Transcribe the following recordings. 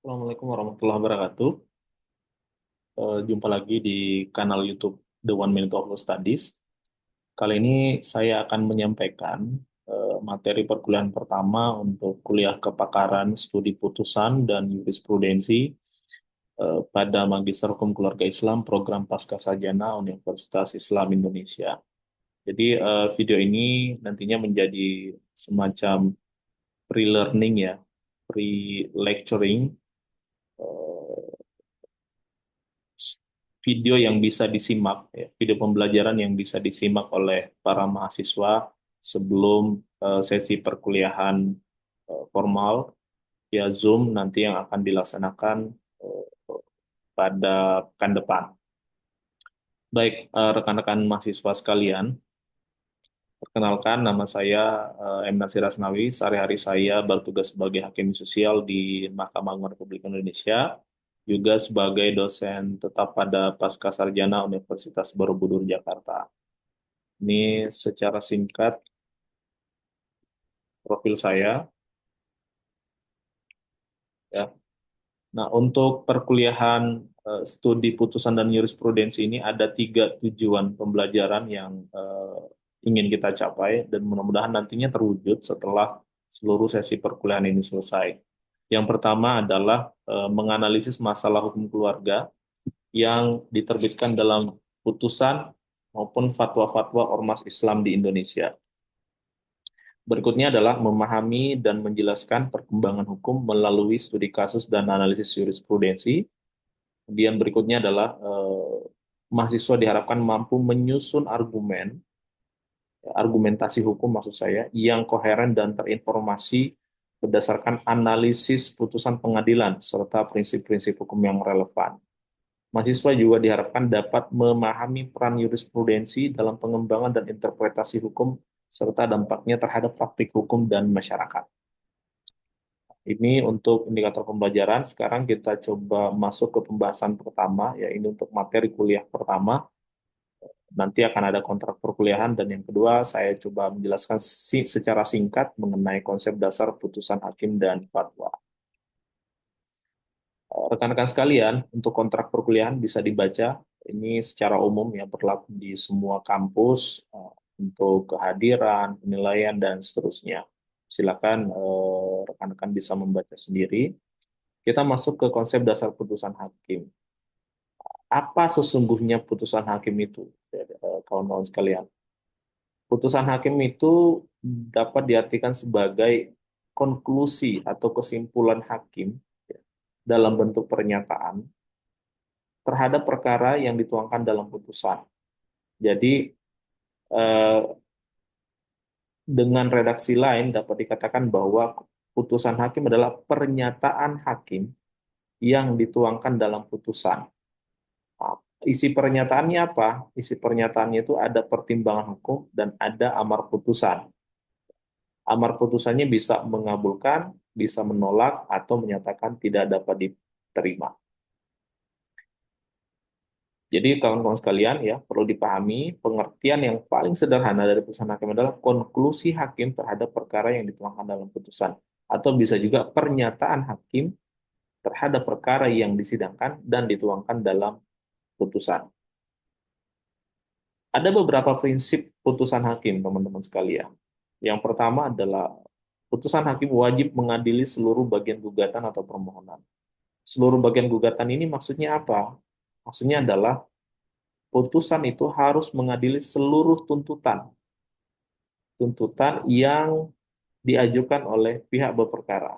Assalamualaikum warahmatullahi wabarakatuh. Jumpa lagi di kanal YouTube The One Minute of Law Studies. Kali ini saya akan menyampaikan materi perkuliahan pertama untuk kuliah kepakaran studi putusan dan jurisprudensi pada Magister Hukum Keluarga Islam Program Pascasarjana Universitas Islam Indonesia. Jadi video ini nantinya menjadi semacam pre-learning ya, pre-lecturing, video yang bisa disimak, ya, video pembelajaran yang bisa disimak oleh para mahasiswa sebelum sesi perkuliahan formal via Zoom nanti yang akan dilaksanakan eh, pada pekan depan. Baik, rekan-rekan mahasiswa sekalian, perkenalkan nama saya M. Nasir Asnawi. Sehari-hari saya bertugas sebagai hakim sosial di Mahkamah Agung Republik Indonesia, juga sebagai dosen tetap pada Pascasarjana Universitas Borobudur, Jakarta. Ini secara singkat profil saya, ya. Nah, untuk perkuliahan studi putusan dan jurisprudensi ini ada tiga tujuan pembelajaran yang ingin kita capai dan mudah-mudahan nantinya terwujud setelah seluruh sesi perkuliahan ini selesai. Yang pertama adalah menganalisis masalah hukum keluarga yang diterbitkan dalam putusan maupun fatwa-fatwa ormas Islam di Indonesia. Berikutnya adalah memahami dan menjelaskan perkembangan hukum melalui studi kasus dan analisis jurisprudensi. Kemudian berikutnya adalah mahasiswa diharapkan mampu menyusun argumentasi hukum maksud saya, yang koheren dan terinformasi berdasarkan analisis putusan pengadilan serta prinsip-prinsip hukum yang relevan. Mahasiswa juga diharapkan dapat memahami peran jurisprudensi dalam pengembangan dan interpretasi hukum serta dampaknya terhadap praktik hukum dan masyarakat. Ini untuk indikator pembelajaran. Sekarang kita coba masuk ke pembahasan pertama, ya ini untuk materi kuliah pertama. Nanti akan ada kontrak perkuliahan, dan yang kedua saya coba menjelaskan secara singkat mengenai konsep dasar putusan hakim dan fatwa. Rekan-rekan sekalian, untuk kontrak perkuliahan bisa dibaca, ini secara umum ya berlaku di semua kampus untuk kehadiran, penilaian, dan seterusnya. Silakan rekan-rekan bisa membaca sendiri. Kita masuk ke konsep dasar putusan hakim. Apa sesungguhnya putusan hakim itu, kawan-kawan sekalian? Putusan hakim itu dapat diartikan sebagai konklusi atau kesimpulan hakim ya, dalam bentuk pernyataan terhadap perkara yang dituangkan dalam putusan. Jadi eh, dengan redaksi lain dapat dikatakan bahwa putusan hakim adalah pernyataan hakim yang dituangkan dalam putusan. Nah, isi pernyataannya apa? Isi pernyataannya itu ada pertimbangan hukum dan ada amar putusan. Amar putusannya bisa mengabulkan, bisa menolak, atau menyatakan tidak dapat diterima. Jadi kawan-kawan sekalian ya perlu dipahami pengertian yang paling sederhana dari putusan hakim adalah konklusi hakim terhadap perkara yang dituangkan dalam putusan, atau bisa juga pernyataan hakim terhadap perkara yang disidangkan dan dituangkan dalam putusan. Ada beberapa prinsip putusan hakim, teman-teman sekalian. Yang pertama adalah putusan hakim wajib mengadili seluruh bagian gugatan atau permohonan. Seluruh bagian gugatan ini maksudnya apa? Maksudnya adalah putusan itu harus mengadili seluruh tuntutan yang diajukan oleh pihak berperkara.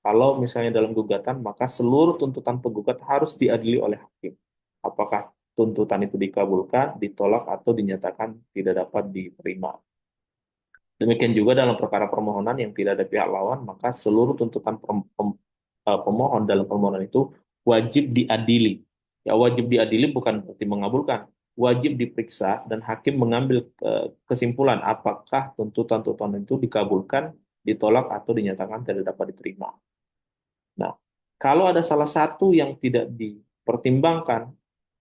Kalau misalnya dalam gugatan, maka seluruh tuntutan penggugat harus diadili oleh hakim. Apakah tuntutan itu dikabulkan, ditolak, atau dinyatakan tidak dapat diterima. Demikian juga dalam perkara permohonan yang tidak ada pihak lawan, maka seluruh tuntutan pemohon dalam permohonan itu wajib diadili. Ya, wajib diadili bukan berarti mengabulkan, wajib diperiksa dan hakim mengambil kesimpulan apakah tuntutan-tuntutan itu dikabulkan, ditolak, atau dinyatakan tidak dapat diterima. Nah, kalau ada salah satu yang tidak dipertimbangkan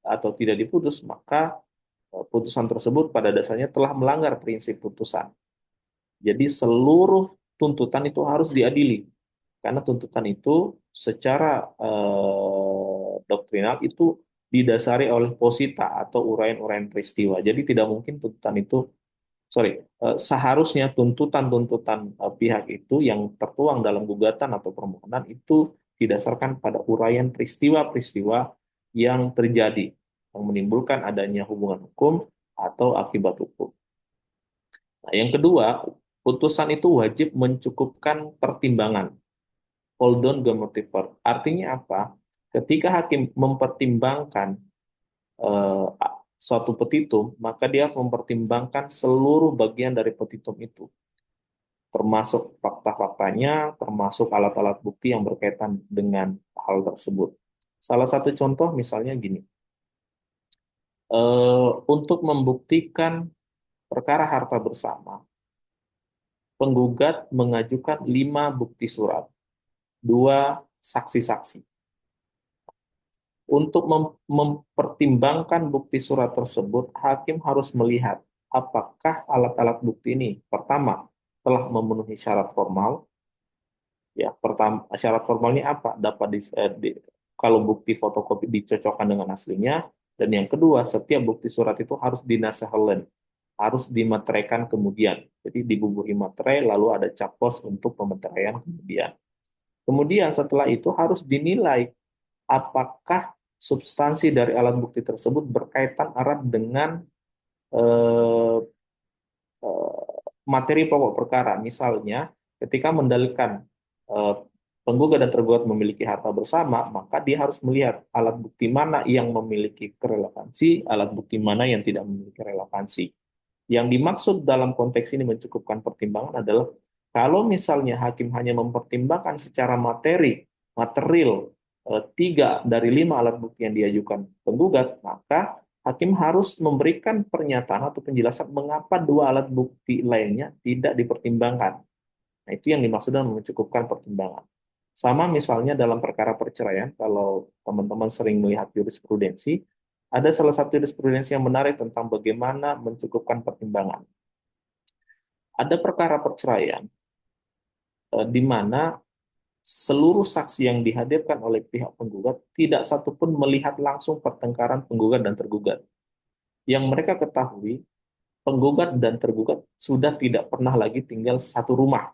atau tidak diputus, maka putusan tersebut pada dasarnya telah melanggar prinsip putusan. Jadi seluruh tuntutan itu harus diadili. Karena tuntutan itu secara doktrinal itu didasari oleh posita atau uraian-uraian peristiwa. Jadi tidak mungkin tuntutan itu, sorry, seharusnya tuntutan-tuntutan pihak itu yang tertuang dalam gugatan atau permohonan itu didasarkan pada uraian peristiwa-peristiwa yang terjadi, yang menimbulkan adanya hubungan hukum atau akibat hukum. Nah, yang kedua, putusan itu wajib mencukupkan pertimbangan. Hold on motiver. Artinya apa? Ketika hakim mempertimbangkan eh, suatu petitum, maka dia harus mempertimbangkan seluruh bagian dari petitum itu, termasuk fakta-faktanya, termasuk alat-alat bukti yang berkaitan dengan hal tersebut. Salah satu contoh misalnya gini, untuk membuktikan perkara harta bersama, penggugat mengajukan 5 bukti surat, 2 saksi-saksi. Untuk mempertimbangkan bukti surat tersebut, hakim harus melihat apakah alat-alat bukti ini, pertama, telah memenuhi syarat formal. Ya, pertama, syarat formalnya apa? Dapat kalau bukti fotokopi dicocokkan dengan aslinya. Dan yang kedua, setiap bukti surat itu harus dinasahlen, harus dimateraikan kemudian. Jadi dibubuhi materai, lalu ada cap pos untuk pemeteraian kemudian. Kemudian setelah itu harus dinilai apakah substansi dari alat bukti tersebut berkaitan erat dengan eh, eh, materi pokok perkara. Misalnya, ketika mendalilkan eh, penggugat dan tergugat memiliki harta bersama, maka dia harus melihat alat bukti mana yang memiliki relevansi, alat bukti mana yang tidak memiliki relevansi. Yang dimaksud dalam konteks ini mencukupkan pertimbangan adalah kalau misalnya hakim hanya mempertimbangkan secara material 3 dari 5 alat bukti yang diajukan penggugat, maka hakim harus memberikan pernyataan atau penjelasan mengapa 2 alat bukti lainnya tidak dipertimbangkan. Nah, itu yang dimaksud dengan mencukupkan pertimbangan. Sama misalnya dalam perkara perceraian, kalau teman-teman sering melihat jurisprudensi, ada salah satu jurisprudensi yang menarik tentang bagaimana mencukupkan pertimbangan. Ada perkara perceraian di mana seluruh saksi yang dihadirkan oleh pihak penggugat tidak satupun melihat langsung pertengkaran penggugat dan tergugat. Yang mereka ketahui, penggugat dan tergugat sudah tidak pernah lagi tinggal satu rumah.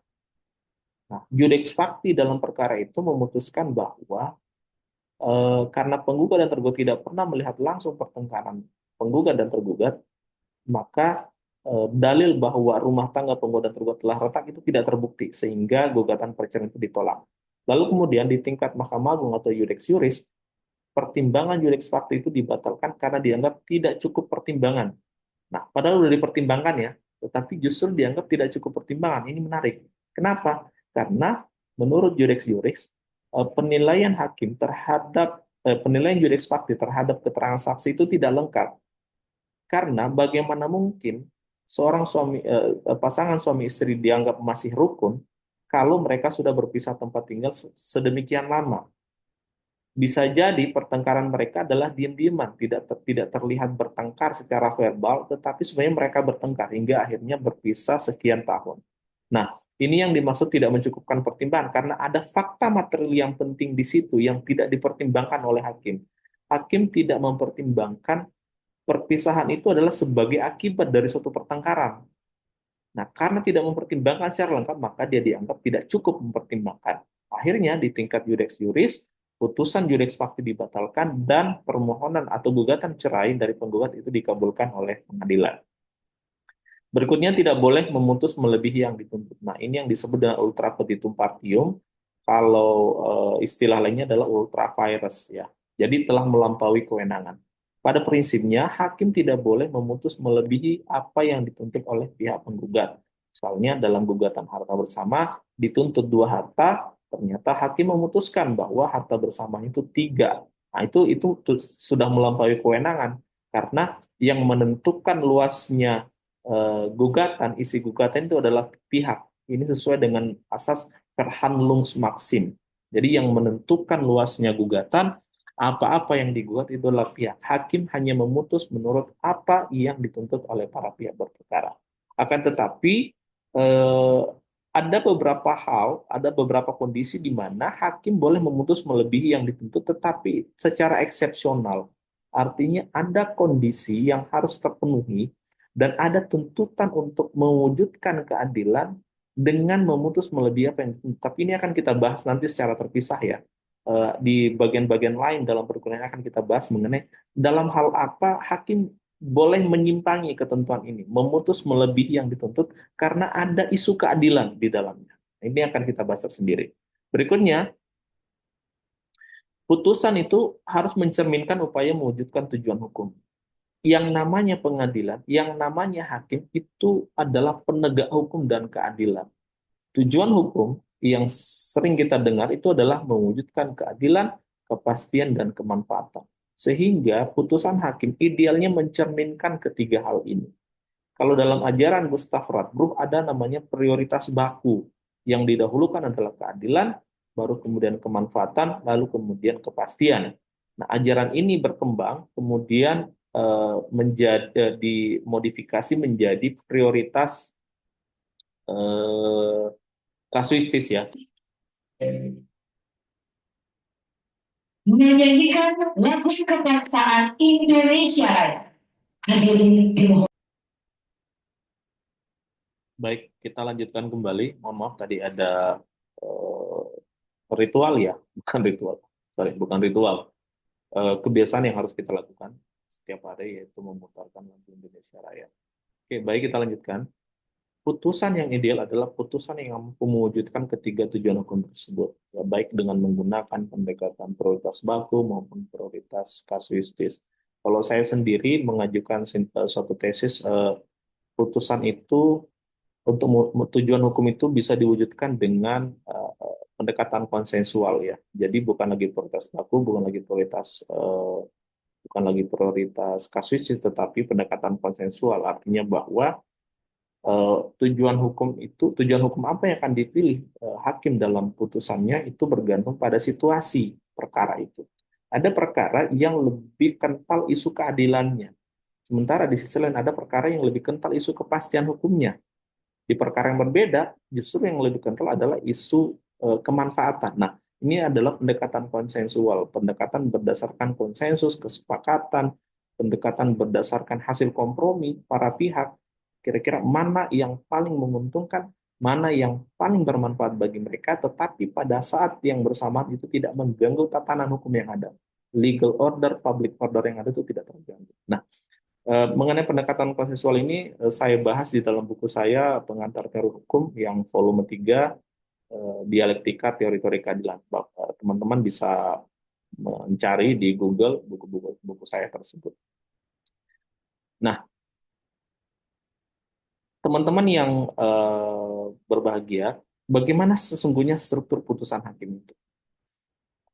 Nah, Judex Fakti dalam perkara itu memutuskan bahwa karena penggugat dan tergugat tidak pernah melihat langsung pertengkaran penggugat dan tergugat, maka dalil bahwa rumah tangga penggugat dan tergugat telah retak itu tidak terbukti, sehingga gugatan perceraian itu ditolak. Lalu kemudian di tingkat Mahkamah Agung atau Judex Juris, pertimbangan Judex Fakti itu dibatalkan karena dianggap tidak cukup pertimbangan. Nah, padahal sudah dipertimbangkan ya, tetapi justru dianggap tidak cukup pertimbangan. Ini menarik. Kenapa? Karena menurut Judex Juris, penilaian hakim terhadap penilaian Judex Fakti terhadap keterangan saksi itu tidak lengkap. Karena bagaimana mungkin seorang pasangan suami istri dianggap masih rukun kalau mereka sudah berpisah tempat tinggal sedemikian lama. Bisa jadi pertengkaran mereka adalah diam-diaman, tidak terlihat bertengkar secara verbal, tetapi sebenarnya mereka bertengkar hingga akhirnya berpisah sekian tahun. Nah, ini yang dimaksud tidak mencukupkan pertimbangan, karena ada fakta material yang penting di situ yang tidak dipertimbangkan oleh hakim. Hakim tidak mempertimbangkan perpisahan itu adalah sebagai akibat dari suatu pertengkaran. Nah, karena tidak mempertimbangkan secara lengkap, maka dia dianggap tidak cukup mempertimbangkan. Akhirnya, di tingkat Judex Juris, putusan Judex Fakti dibatalkan dan permohonan atau gugatan cerai dari penggugat itu dikabulkan oleh pengadilan. Berikutnya, tidak boleh memutus melebihi yang dituntut. Nah, ini yang disebut dengan ultra petitum partium. Kalau istilah lainnya adalah ultra vires, ya. Jadi telah melampaui kewenangan. Pada prinsipnya, hakim tidak boleh memutus melebihi apa yang dituntut oleh pihak penggugat. Misalnya dalam gugatan harta bersama, dituntut 2 harta, ternyata hakim memutuskan bahwa harta bersama itu 3. Nah, itu sudah melampaui kewenangan, karena yang menentukan luasnya gugatan, isi gugatan itu adalah pihak. Ini sesuai dengan asas Verhandlungsmaxim. Jadi yang menentukan luasnya gugatan, apa-apa yang digugat itu adalah pihak. Hakim hanya memutus menurut apa yang dituntut oleh para pihak berperkara. Akan tetapi, eh, ada beberapa hal, ada beberapa kondisi di mana hakim boleh memutus melebihi yang dituntut, tetapi secara eksepsional. Artinya ada kondisi yang harus terpenuhi dan ada tuntutan untuk mewujudkan keadilan dengan memutus melebihi apa yang dituntut. Tapi ini akan kita bahas nanti secara terpisah ya. Di bagian-bagian lain dalam perkuliahan akan kita bahas mengenai dalam hal apa hakim boleh menyimpangi ketentuan ini, memutus melebihi yang dituntut karena ada isu keadilan di dalamnya. Ini akan kita bahas tersendiri. Berikutnya, putusan itu harus mencerminkan upaya mewujudkan tujuan hukum. Yang namanya pengadilan, yang namanya hakim itu adalah penegak hukum dan keadilan. Tujuan hukum yang sering kita dengar itu adalah mewujudkan keadilan, kepastian, dan kemanfaatan. Sehingga putusan hakim idealnya mencerminkan ketiga hal ini. Kalau dalam ajaran Gustav Radbruch ada namanya prioritas baku. Yang didahulukan adalah keadilan, baru kemudian kemanfaatan, lalu kemudian kepastian. Nah, ajaran ini berkembang, kemudian menjadi dimodifikasi menjadi prioritas eh, kasuistis ya. Menyanyikan lagu kebangsaan Indonesia. Hadirin dimohon. Baik, kita lanjutkan kembali. Mohon maaf tadi ada eh, ritual ya, bukan ritual. Sorry, bukan ritual. Kebiasaan yang harus kita lakukan setiap hari yaitu memutarkan lagu Indonesia Raya. Oke, baik kita lanjutkan. Putusan yang ideal adalah putusan yang mampu mewujudkan ketiga tujuan hukum tersebut, ya, baik dengan menggunakan pendekatan prioritas baku maupun prioritas kasuistis. Kalau saya sendiri mengajukan suatu tesis, putusan itu untuk tujuan hukum itu bisa diwujudkan dengan pendekatan konsensual ya. Jadi bukan lagi prioritas baku, bukan lagi prioritas kasuistis, tetapi pendekatan konsensual. Artinya bahwa tujuan hukum apa yang akan dipilih hakim dalam putusannya itu bergantung pada situasi perkara itu. Ada perkara yang lebih kental isu keadilannya, sementara di sisi lain ada perkara yang lebih kental isu kepastian hukumnya. Di perkara yang berbeda, justru yang lebih kental adalah isu kemanfaatan. Nah, ini adalah pendekatan konsensual, pendekatan berdasarkan konsensus, kesepakatan, pendekatan berdasarkan hasil kompromi para pihak. Kira-kira mana yang paling menguntungkan, mana yang paling bermanfaat bagi mereka, tetapi pada saat yang bersamaan itu tidak mengganggu tatanan hukum yang ada. Legal order, public order yang ada itu tidak terganggu. Nah, mengenai pendekatan konsensual ini saya bahas di dalam buku saya Pengantar Teori Hukum yang volume 3, Dialektika Teori-Teori Keadilan. Teman-teman bisa mencari di Google buku-buku saya tersebut. Nah, teman-teman yang berbahagia, bagaimana sesungguhnya struktur putusan hakim itu?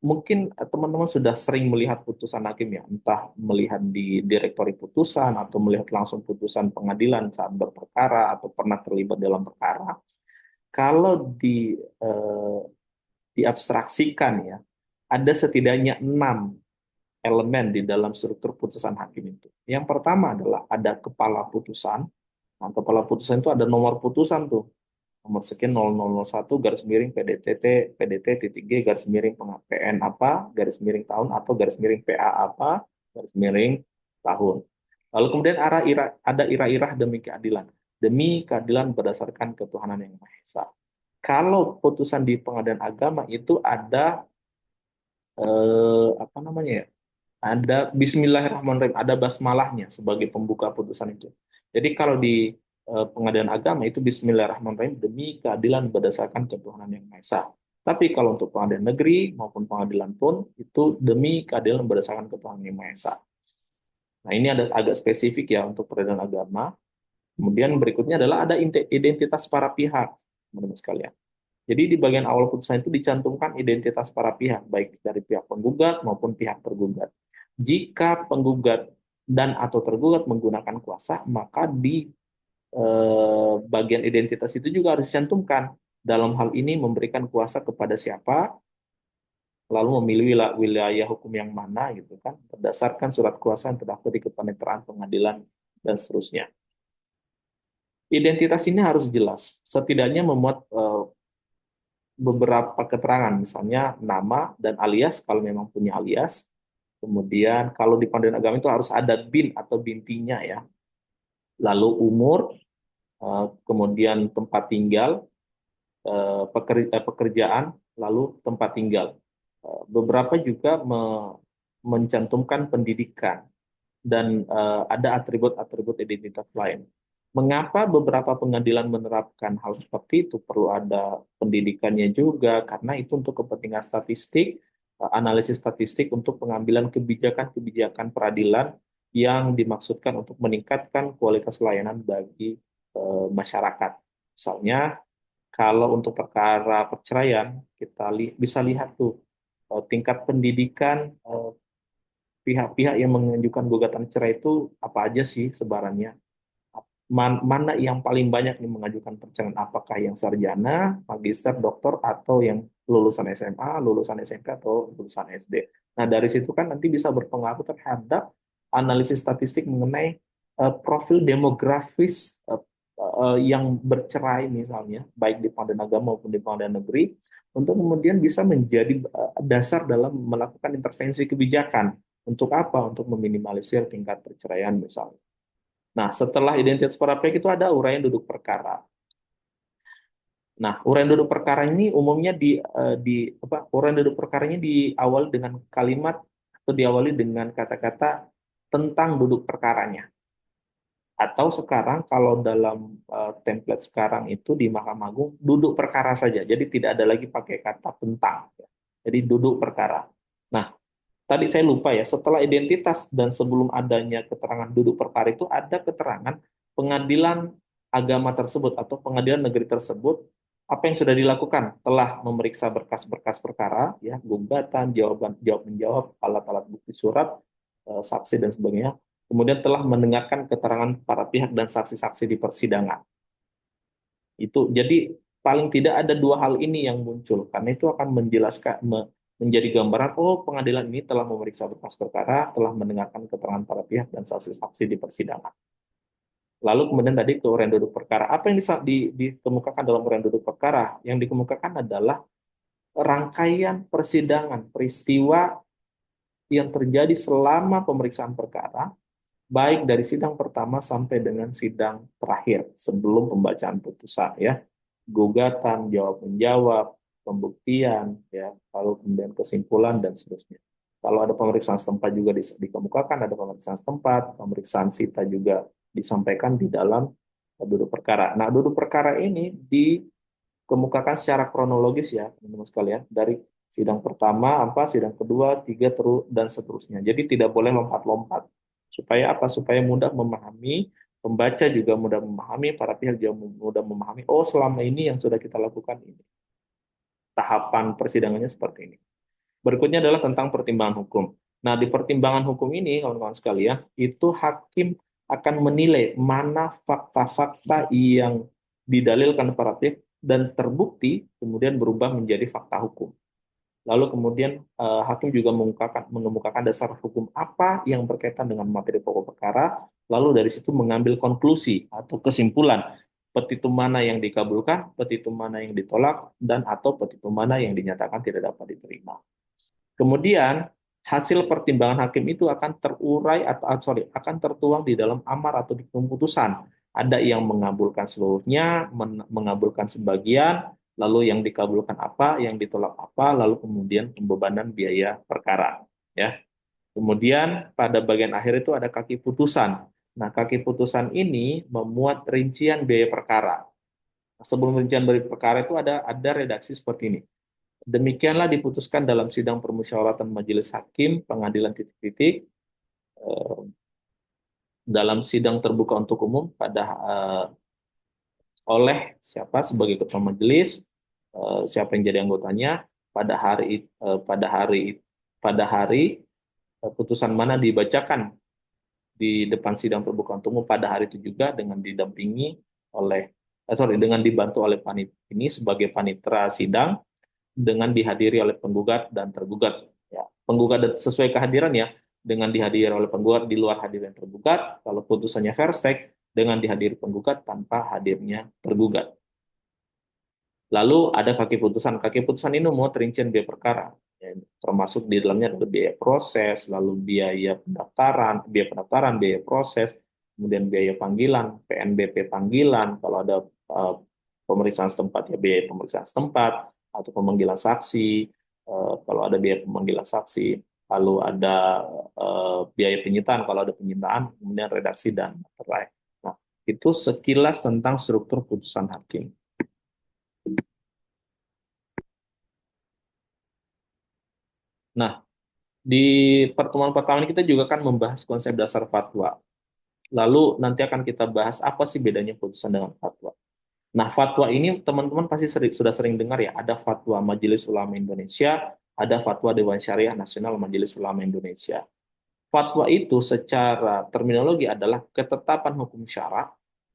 Mungkin teman-teman sudah sering melihat putusan hakim ya, entah melihat di direktori putusan atau melihat langsung putusan pengadilan saat berperkara atau pernah terlibat dalam perkara. Kalau diabstraksikan ya, ada setidaknya 6 elemen di dalam struktur putusan hakim itu. Yang pertama adalah ada kepala putusan. Nah, kepala putusan itu ada nomor putusan tuh, nomor sekian 0001 garis miring PDT titik G garis miring PN apa garis miring tahun atau garis miring PA apa garis miring tahun. Lalu kemudian ada irah-irah demi keadilan berdasarkan ketuhanan yang Maha Esa. Kalau putusan di pengadilan agama itu ada apa namanya ya, ada Bismillahirrahmanirrahim, ada basmalahnya sebagai pembuka putusan itu. Jadi kalau di pengadilan agama itu Bismillahirrahmanirrahim demi keadilan berdasarkan ketuhanan yang Maha Esa. Tapi kalau untuk pengadilan negeri maupun pengadilan pun itu demi keadilan berdasarkan ketuhanan yang Maha Esa. Nah, ini ada agak spesifik ya untuk peradilan agama. Kemudian berikutnya adalah ada identitas para pihak, teman-teman sekalian. Jadi di bagian awal putusan itu dicantumkan identitas para pihak, baik dari pihak penggugat maupun pihak tergugat. Jika penggugat dan atau tergugat menggunakan kuasa, maka di bagian identitas itu juga harus dicantumkan. Dalam hal ini memberikan kuasa kepada siapa, lalu memilih wilayah hukum yang mana gitu kan, berdasarkan surat kuasa yang terdaftar di kepaniteraan pengadilan dan seterusnya. Identitas ini harus jelas, setidaknya memuat beberapa keterangan, misalnya nama dan alias kalau memang punya alias. Kemudian kalau di panggilan agama itu harus ada bin atau bintinya ya. Lalu umur, kemudian tempat tinggal, pekerjaan, lalu tempat tinggal. Beberapa juga mencantumkan pendidikan dan ada atribut-atribut identitas lain. Mengapa beberapa pengadilan menerapkan hal seperti itu? Perlu ada pendidikannya juga, karena itu untuk kepentingan statistik, analisis statistik untuk pengambilan kebijakan-kebijakan peradilan yang dimaksudkan untuk meningkatkan kualitas layanan bagi masyarakat. Misalnya, kalau untuk perkara perceraian, kita bisa lihat tuh tingkat pendidikan pihak-pihak yang mengajukan gugatan cerai itu apa aja sih sebarannya. Mana yang paling banyak nih mengajukan perceraian, apakah yang sarjana, magister, doktor, atau yang lulusan SMA, lulusan SMP, atau lulusan SD. Nah, dari situ kan nanti bisa berpengaruh terhadap analisis statistik mengenai profil demografis yang bercerai misalnya, baik di pengadilan agama maupun di pengadilan negeri, untuk kemudian bisa menjadi dasar dalam melakukan intervensi kebijakan. Untuk apa? Untuk meminimalisir tingkat perceraian misalnya. Nah, setelah identitas para pihak itu ada uraian duduk perkara. Nah, uraian duduk perkara ini umumnya uraian duduk perkara ini diawali dengan kalimat atau diawali dengan kata-kata tentang duduk perkaranya. Atau sekarang kalau dalam template sekarang itu di Mahkamah Agung duduk perkara saja. Jadi tidak ada lagi pakai kata tentang. Jadi duduk perkara. Nah, tadi saya lupa ya, setelah identitas dan sebelum adanya keterangan duduk perkara itu ada keterangan pengadilan agama tersebut atau pengadilan negeri tersebut apa yang sudah dilakukan, telah memeriksa berkas-berkas perkara, ya, gugatan, jawab menjawab, alat-alat bukti surat, saksi dan sebagainya. Kemudian telah mendengarkan keterangan para pihak dan saksi-saksi di persidangan. Itu jadi paling tidak ada dua hal ini yang muncul, karena itu akan menjelaskan menjadi gambaran, oh, pengadilan ini telah memeriksa berkas perkara, telah mendengarkan keterangan para pihak dan saksi-saksi di persidangan. Lalu kemudian tadi ke uraian duduk perkara. Apa yang dikemukakan dalam uraian duduk perkara? Yang dikemukakan adalah rangkaian persidangan, peristiwa yang terjadi selama pemeriksaan perkara, baik dari sidang pertama sampai dengan sidang terakhir sebelum pembacaan putusan, ya. Gugatan, jawab menjawab, pembuktian, ya, lalu kemudian kesimpulan dan seterusnya. Kalau ada pemeriksaan setempat juga dikemukakan, ada pemeriksaan setempat, pemeriksaan sita juga disampaikan di dalam duduk perkara. Nah, duduk perkara ini dikemukakan secara kronologis ya, teman-teman sekalian, dari sidang pertama, sidang kedua, tiga, terus dan seterusnya. Jadi tidak boleh lompat-lompat. Supaya apa? Supaya mudah memahami, pembaca juga mudah memahami, para pihak juga mudah memahami, oh, selama ini yang sudah kita lakukan ini. Tahapan persidangannya seperti ini. Berikutnya adalah tentang pertimbangan hukum. Nah, di pertimbangan hukum ini, kawan-kawan sekalian, itu hakim akan menilai mana fakta-fakta yang didalilkan para pihak dan terbukti kemudian berubah menjadi fakta hukum. Lalu kemudian hakim juga mengemukakan dasar hukum apa yang berkaitan dengan materi pokok perkara, lalu dari situ mengambil konklusi atau kesimpulan petitum mana yang dikabulkan, petitum mana yang ditolak, dan atau petitum mana yang dinyatakan tidak dapat diterima. Kemudian hasil pertimbangan hakim itu akan terurai akan tertuang di dalam amar atau di keputusan. Ada yang mengabulkan seluruhnya, mengabulkan sebagian, lalu yang dikabulkan apa, yang ditolak apa, lalu kemudian pembebanan biaya perkara. Ya. Kemudian pada bagian akhir itu ada kaki putusan. Nah, kaki putusan ini memuat rincian biaya perkara. Sebelum rincian biaya perkara itu ada redaksi seperti ini. Demikianlah diputuskan dalam sidang permusyawaratan majelis hakim pengadilan titik-titik dalam sidang terbuka untuk umum oleh siapa sebagai ketua majelis, siapa yang jadi anggotanya, pada hari pada hari pada hari putusan mana dibacakan di depan sidang terbuka untuk umum pada hari itu juga dengan didampingi oleh dengan dibantu oleh ini sebagai panitera sidang dengan dihadiri oleh penggugat dan tergugat. Ya, penggugat sesuai kehadiran ya, dengan dihadiri oleh penggugat di luar hadirin tergugat. Kalau putusannya fair stake, dengan dihadiri penggugat tanpa hadirnya tergugat. Lalu ada kaki putusan. Kaki putusan ini mau rincian biaya perkara. Ya, termasuk di dalamnya ada biaya proses, lalu biaya pendaftaran, biaya proses, kemudian biaya panggilan, PNBP panggilan, kalau ada eh, pemeriksaan setempat ya biaya pemeriksaan setempat, atau pemanggilan saksi, kalau ada biaya pemanggilan saksi, lalu ada biaya penyitaan kalau ada penyitaan, kemudian redaksi dan lain. Nah, itu sekilas tentang struktur putusan hakim. Nah, di pertemuan pertama ini kita juga akan membahas konsep dasar fatwa. Lalu nanti akan kita bahas apa sih bedanya putusan dengan fatwa. Nah, fatwa ini teman-teman pasti sudah sering dengar ya, ada fatwa Majelis Ulama Indonesia, ada fatwa Dewan Syariah Nasional Majelis Ulama Indonesia. Fatwa itu secara terminologi adalah ketetapan hukum syara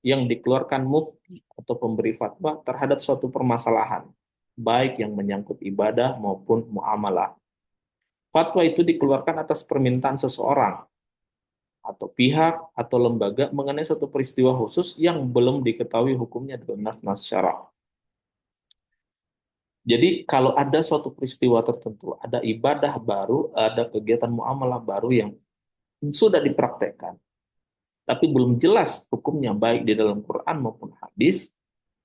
yang dikeluarkan mufti atau pemberi fatwa terhadap suatu permasalahan, baik yang menyangkut ibadah maupun muamalah. Fatwa itu dikeluarkan atas permintaan seseorang atau pihak atau lembaga mengenai suatu peristiwa khusus yang belum diketahui hukumnya dengan nas-nas syara. Jadi kalau ada suatu peristiwa tertentu, ada ibadah baru, ada kegiatan muamalah baru yang sudah dipraktekkan, tapi belum jelas hukumnya baik di dalam Quran maupun hadis,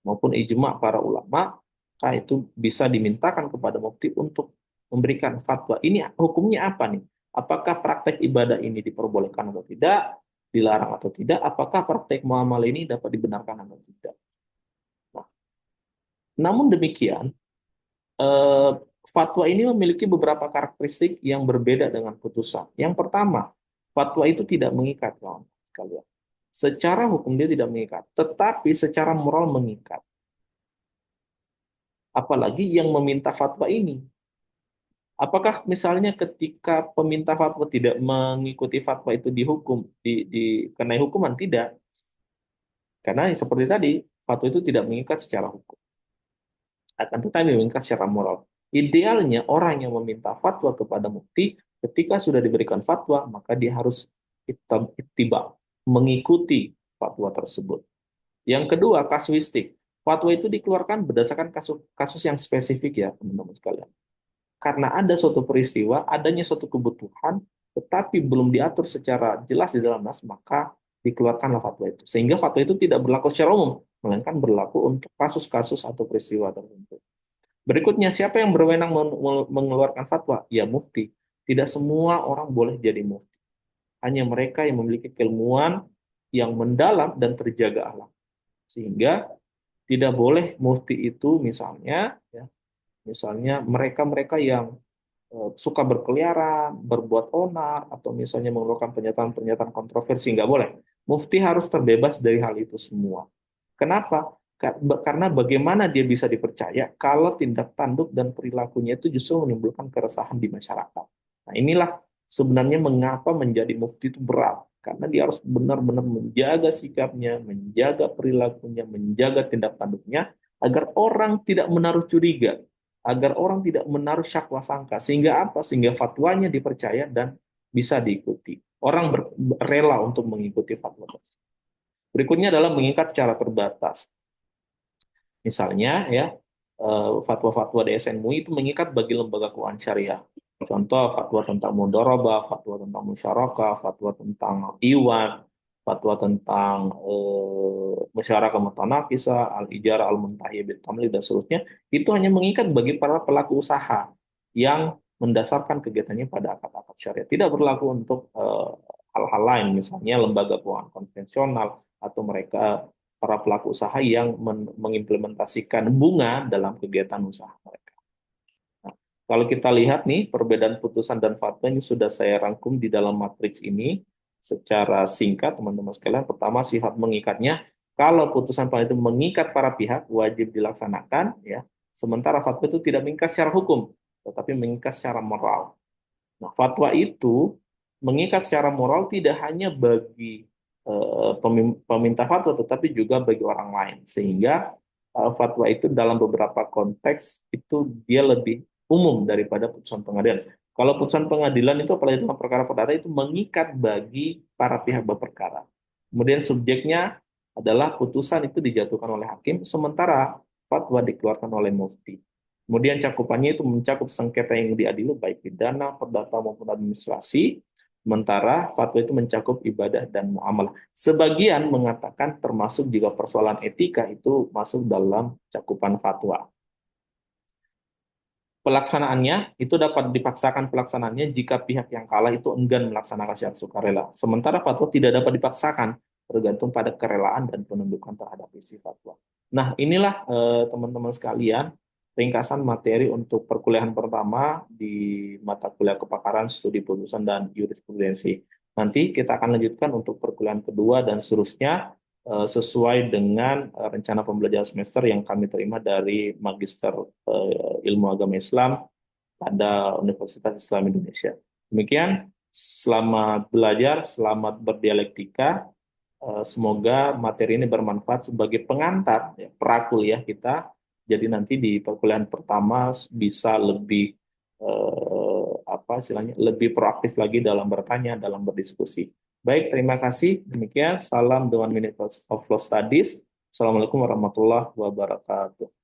maupun ijma para ulama, maka itu bisa dimintakan kepada mufti untuk memberikan fatwa. Ini hukumnya apa nih? Apakah praktek ibadah ini diperbolehkan atau tidak, dilarang atau tidak? Apakah praktek muamalah ini dapat dibenarkan atau tidak? Nah, namun demikian, eh, fatwa ini memiliki beberapa karakteristik yang berbeda dengan putusan. Yang pertama, fatwa itu tidak mengikat, kawan sekalian. Secara hukum dia tidak mengikat, tetapi secara moral mengikat. Apalagi yang meminta fatwa ini. Apakah misalnya ketika peminta fatwa tidak mengikuti fatwa itu dihukum, dikenai hukuman? Tidak. Karena seperti tadi, fatwa itu tidak mengikat secara hukum. Akan tetapi mengikat secara moral. Idealnya orang yang meminta fatwa kepada mufti, ketika sudah diberikan fatwa, maka dia harus ittiba, mengikuti fatwa tersebut. Yang kedua, kasuistik. Fatwa itu dikeluarkan berdasarkan kasus yang spesifik ya, teman-teman sekalian. Karena ada suatu peristiwa, adanya suatu kebutuhan, tetapi belum diatur secara jelas di dalam nas, maka dikeluarkanlah fatwa itu. Sehingga fatwa itu tidak berlaku secara umum, melainkan berlaku untuk kasus-kasus atau peristiwa tertentu. Berikutnya, siapa yang berwenang mengeluarkan fatwa? Ya, mufti. Tidak semua orang boleh jadi mufti. Hanya mereka yang memiliki keilmuan yang mendalam dan terjaga alam. Sehingga tidak boleh mufti itu misalnya, ya, misalnya mereka-mereka yang suka berkeliaran, berbuat onar, atau misalnya mengeluarkan pernyataan-pernyataan kontroversi, nggak boleh. Mufti harus terbebas dari hal itu semua. Kenapa? Karena bagaimana dia bisa dipercaya kalau tindak tanduk dan perilakunya itu justru menimbulkan keresahan di masyarakat. Nah, inilah sebenarnya mengapa menjadi mufti itu berat. Karena dia harus benar-benar menjaga sikapnya, menjaga perilakunya, menjaga tindak tanduknya, agar orang tidak menaruh curiga, agar orang tidak menaruh syakwa sangka, sehingga apa? Sehingga fatwanya dipercaya dan bisa diikuti. Orang rela untuk mengikuti fatwa tersebut. Berikutnya adalah mengikat secara terbatas. Misalnya ya, fatwa-fatwa DSN MUI itu mengikat bagi lembaga keuangan syariah. Contoh fatwa tentang mudharabah, fatwa tentang musyarakah, fatwa tentang iwan, fatwa tentang musyarakah mutanaqisah, al-ijarah, al-muntahiyah bil tamlik dan seterusnya, itu hanya mengikat bagi para pelaku usaha yang mendasarkan kegiatannya pada akad-akad syariah. Tidak berlaku untuk hal-hal lain, misalnya lembaga keuangan konvensional atau mereka para pelaku usaha yang mengimplementasikan bunga dalam kegiatan usaha mereka. Nah, kalau kita lihat nih, perbedaan putusan dan fatwa ini sudah saya rangkum di dalam matriks ini secara singkat, teman-teman sekalian. Pertama, sifat mengikatnya. Kalau putusan pengadilan itu mengikat para pihak, wajib dilaksanakan, ya. Sementara fatwa itu tidak mengikat secara hukum, tetapi mengikat secara moral. Nah, fatwa itu mengikat secara moral tidak hanya bagi peminta fatwa, tetapi juga bagi orang lain. Sehingga fatwa itu dalam beberapa konteks itu dia lebih umum daripada putusan pengadilan. Kalau putusan pengadilan itu apalagi dalam perkara perdata itu mengikat bagi para pihak berperkara. Kemudian subjeknya adalah putusan itu dijatuhkan oleh hakim, sementara fatwa dikeluarkan oleh mufti. Kemudian cakupannya itu mencakup sengketa yang diadili baik pidana, perdata maupun administrasi, sementara fatwa itu mencakup ibadah dan muamalah. Sebagian mengatakan termasuk juga persoalan etika itu masuk dalam cakupan fatwa. Pelaksanaannya itu dapat dipaksakan pelaksanaannya jika pihak yang kalah itu enggan melaksanakan syarat sukarela. Sementara fatwa tidak dapat dipaksakan, tergantung pada kerelaan dan penundukan terhadap isi fatwa. Nah, inilah teman-teman sekalian, ringkasan materi untuk perkuliahan pertama di mata kuliah kepakaran, studi putusan, dan jurisprudensi. Nanti kita akan lanjutkan untuk perkuliahan kedua dan seterusnya sesuai dengan rencana pembelajaran semester yang kami terima dari Magister Ilmu Agama Islam pada Universitas Islam Indonesia. Demikian, selamat belajar, selamat berdialektika. Semoga materi ini bermanfaat sebagai pengantar ya, prakuliah kita. Jadi nanti di perkuliahan pertama bisa lebih apa istilahnya lebih proaktif lagi dalam bertanya, dalam berdiskusi. Baik, terima kasih. Demikian, salam Dewan Minute of Law Studies. Assalamualaikum warahmatullahi wabarakatuh.